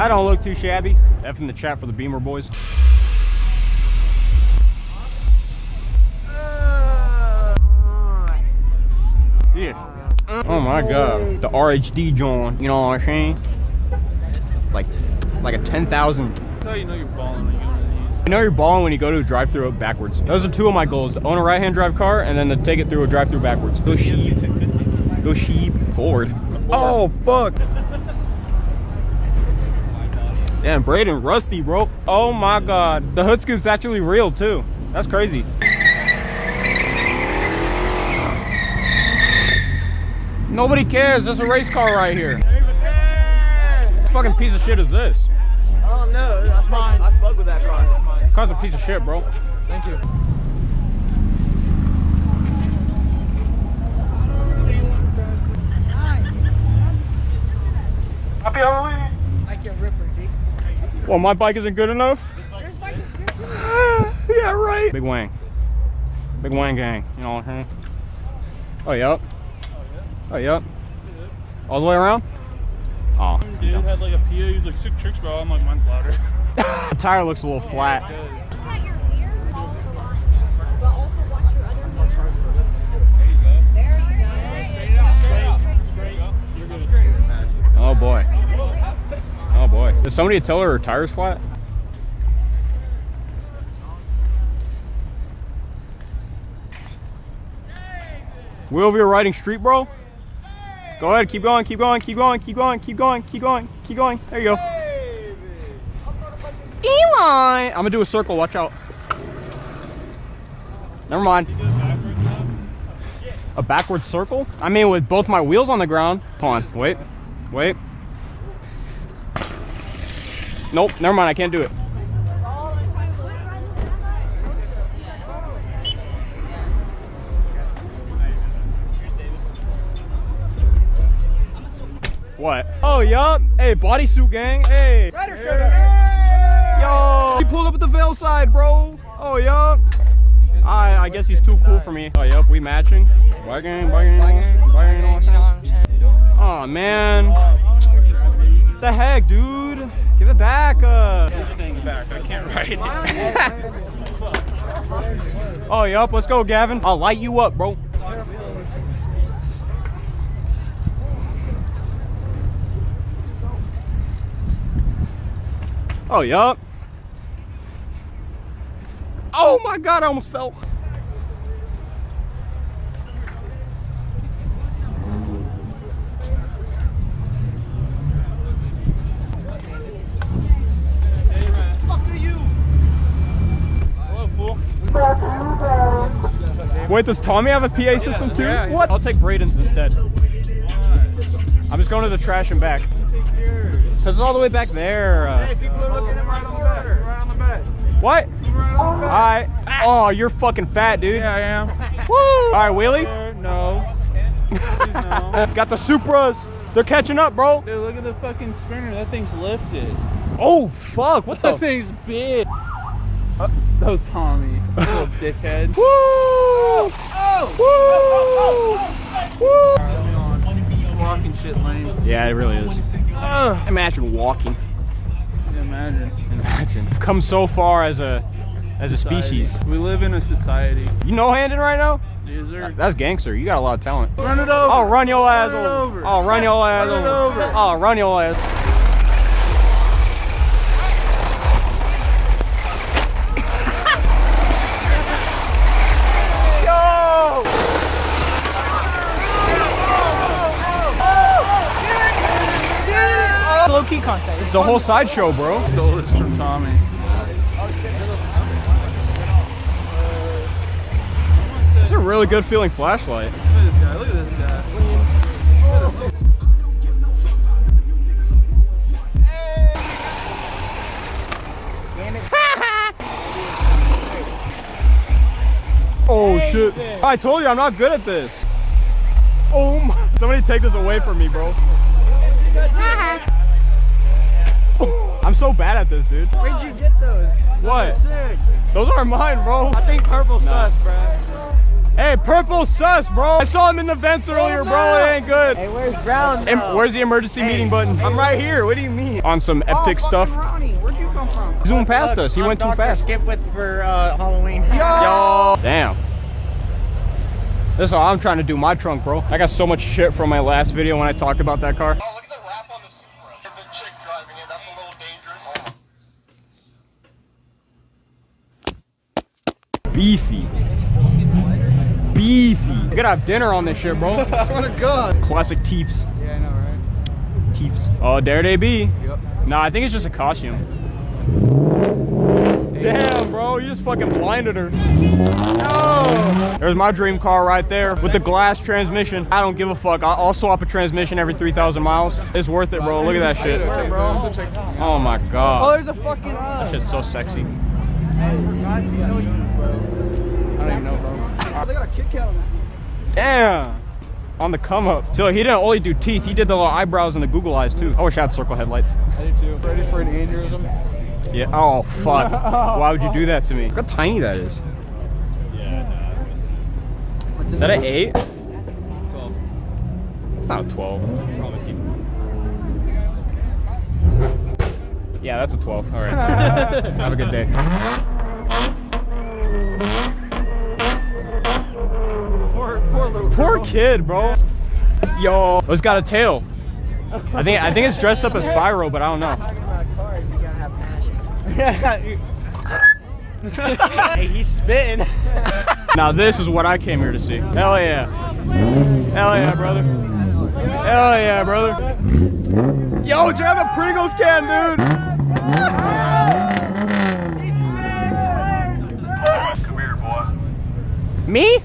That don't look too shabby. F in the chat for the Beamer boys. Yeah. Oh my god. The RHD joint. You know what I'm saying? Like a 10,000. That's how you know you're balling when you go to these. You know you're balling when you go to a drive-thru backwards. Those are two of my goals: to own a right-hand drive car and then to take it through a drive-thru backwards. Go sheep. Go sheep. Forward. Oh fuck. Damn, Braden rusty, bro. Oh my god. The hood scoop's actually real too. That's crazy. Nobody cares. There's a race car right here. What fucking piece of shit is this? Oh no, that's mine. I fuck with that car. That's mine. Car's a piece of shit, bro. Thank you. Happy Halloween. Like your Ripper, G. Well, my bike isn't good enough? Your bike is good too. Yeah, right. Big Wang. Big Wang gang. You know what I'm saying? Oh, yep. Oh, yep. All the way around? Oh. Dude had like a PA, he was like 6 tricks, bro. I'm like, mine's louder. The tire looks a little flat. Oh boy. Oh boy. Did somebody tell her tire's flat? Will, if you're riding street, bro? Go ahead, keep going, keep going, keep going, keep going, keep going, keep going, keep going. There you go. Eli! I'm gonna do a circle, watch out. Never mind. A backward circle? I mean, with both my wheels on the ground. Hold on, wait, wait. Nope, never mind, I can't do it. What? Oh, yup. Hey, bodysuit gang. Hey. Rider shirt. Hey! Yo. He pulled up at the Vail side, bro. Oh, yup. I guess he's too cool for me. Oh, yup. We matching. Bye gang, bye gang, bye gang. Oh, man. What the heck, dude? Give it back. Back. I can't ride it. Oh, yup. Let's go, Gavin. I'll light you up, bro. Oh, yup. Oh my god, I almost fell. Fuck are you? Hello, fool. Wait, does Tommy have a PA system too? Yeah. What? I'll take Braden's instead. I'm just going to the trash and back. Cause it's all the way back there. Hey, people are looking at right on the back. Right on the back. What? Right on the back. Alright. Oh, you're fucking fat, dude. Yeah, I am. Woo! Alright, wheelie. No. Please no. Got the Supras. They're catching up, bro. Dude, look at the fucking sprinter. That thing's lifted. Oh, fuck. What That the? thing's big. That was Tommy. Little dickhead. Woo! Woo! Woo! Walking shit lane. Yeah, it really is. Imagine walking. Yeah, imagine. Imagine. We've come so far as a species. We live in a society. You no-handing right now? Yes, sir. That's gangster. You got a lot of talent. Run it over. I'll run your ass Run it over. over. I'll run your ass Run it over. over. I'll run your ass. Low-key contact. It's a whole sideshow, bro. Stole this from Tommy. It's a really good feeling flashlight. Look at this guy. Look at this guy. Oh shit. I told you I'm not good at this. Oh my. Somebody take this away from me, bro. I'm so bad at this, dude. Where'd you get those? What? Sick. Those aren't mine, bro. I think purple sus, bro. Hey, purple sus, bro. I saw him in the vents earlier, bro. It ain't good. Hey, where's Brown? Where's the emergency meeting button? I'm right here. What do you mean? On some epic stuff. Ronnie, where'd you come from? Zoomed past us. He went too fast. Skip with for Halloween. Yo. Damn. This is how I'm trying to do my trunk, bro. I got so much shit from my last video when I talked about that car. Oh, look at the wrap on the Supra. It's a chick driving it. That's a little dangerous. Beefy. Beefy. We gotta have dinner on this shit, bro. I swear to God. Classic Teefs. Yeah, I know, right? Teefs. Oh, there they be. Yep. Nah, I think it's just a costume. Damn, bro, you just fucking blinded her. No. There's my dream car right there with the glass transmission. I don't give a fuck. I'll swap a transmission every 3,000 miles. It's worth it, bro. Look at that shit. Oh my Oh, god. there's a fucking. That shit's so sexy. I don't even know, bro. They got a Kit Kat on it. Damn. On the come up. So he didn't only do teeth, he did the little eyebrows and the Google eyes too. I wish I had circle headlights. I do too. Ready for an aneurysm? Yeah. Oh fuck. Why would you do that to me? Look how tiny that is. Is that an 8? 12. It's not a 12. Yeah, that's a 12. All right. Have a good day. Poor kid, bro. Yo, it's got a tail. I think it's dressed up as Spyro, but I don't know. Talking about cars, you gotta have passion. Hey, he's spitting. Now this is what I came here to see. Hell yeah. Hell yeah, brother. Hell yeah, brother. Yo, do you have the Pringles can, dude? Come here, boy. Me?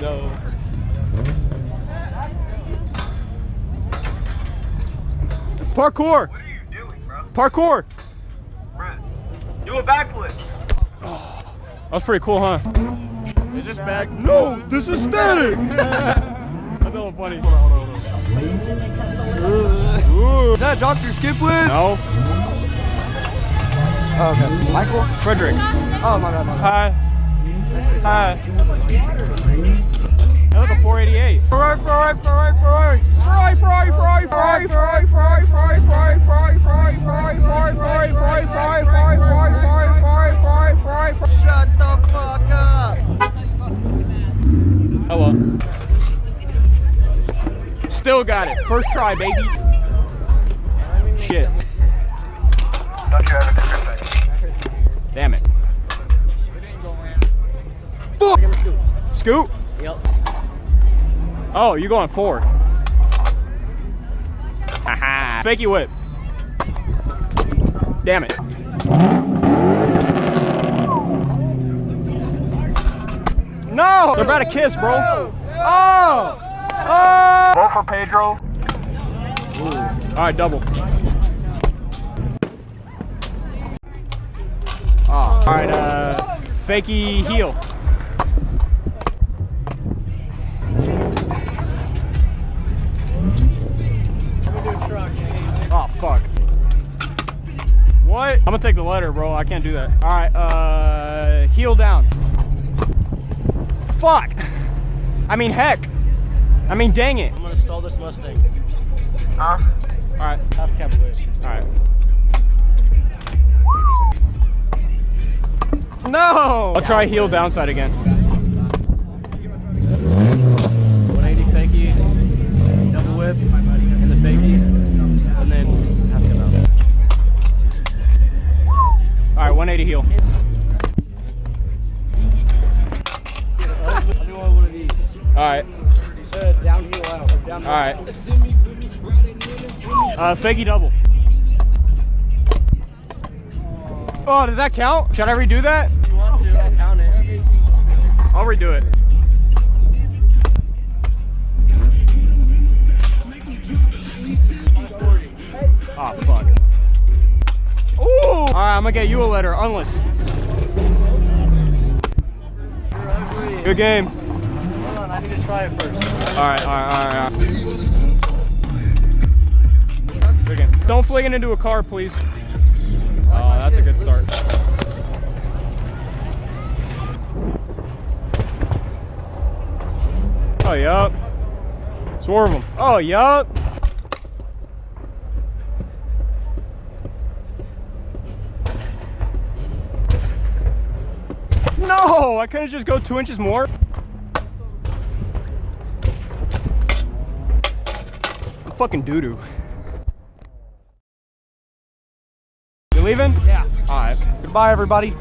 No. Parkour. What are you doing, bro? Parkour. Brett, do a backflip. That was pretty cool, huh? Is this back? No, this is static. That's a little funny. Ooh. Is that Dr. Skipwith? No. Oh, okay. Michael? Frederick. Oh, my bad, my bad. Hi. Hi. Hey, look, a 488. Fry. Shut the fuck up. Hello. Still got it. First try, baby. Shit. Don't you have a different thing? Damn it. Fuck. Scoot? Yep. Oh, you going 4. Haha. Fakey whip. Damn it. No! They're about to kiss, bro. Oh! Oh! Vote for Pedro. Alright, double. Oh. Alright, fakey heel. Oh, fuck. What? I'm gonna take the letter, bro. I can't do that. Alright, heel down. Fuck! I mean, heck. I mean, dang it. I'm gonna stall this Mustang. Huh? Alright, Half Cavalier. alright. No! I'll try heel downside again. 180 fakie, double whip, and the fakie, and then half Cavalier. Alright, 180 heel. I'll do one of these. Alright, Downhill out. Or downhill alright. out. Fakey double. Oh, does that count? Should I redo that? If you want to, I'll count it. I'll redo it. Oh, fuck. Ooh! Alright, I'm gonna get you a letter. Unless. Good game. Hold on, I need to try it first. Alright. Good game. Don't fling it into a car, please. Oh, that's a good start. Oh, yup. Swerve him. Oh, yup. No, I couldn't just go 2 inches more. I'm fucking doo-doo. You leaving? Yeah. All right. Goodbye, everybody.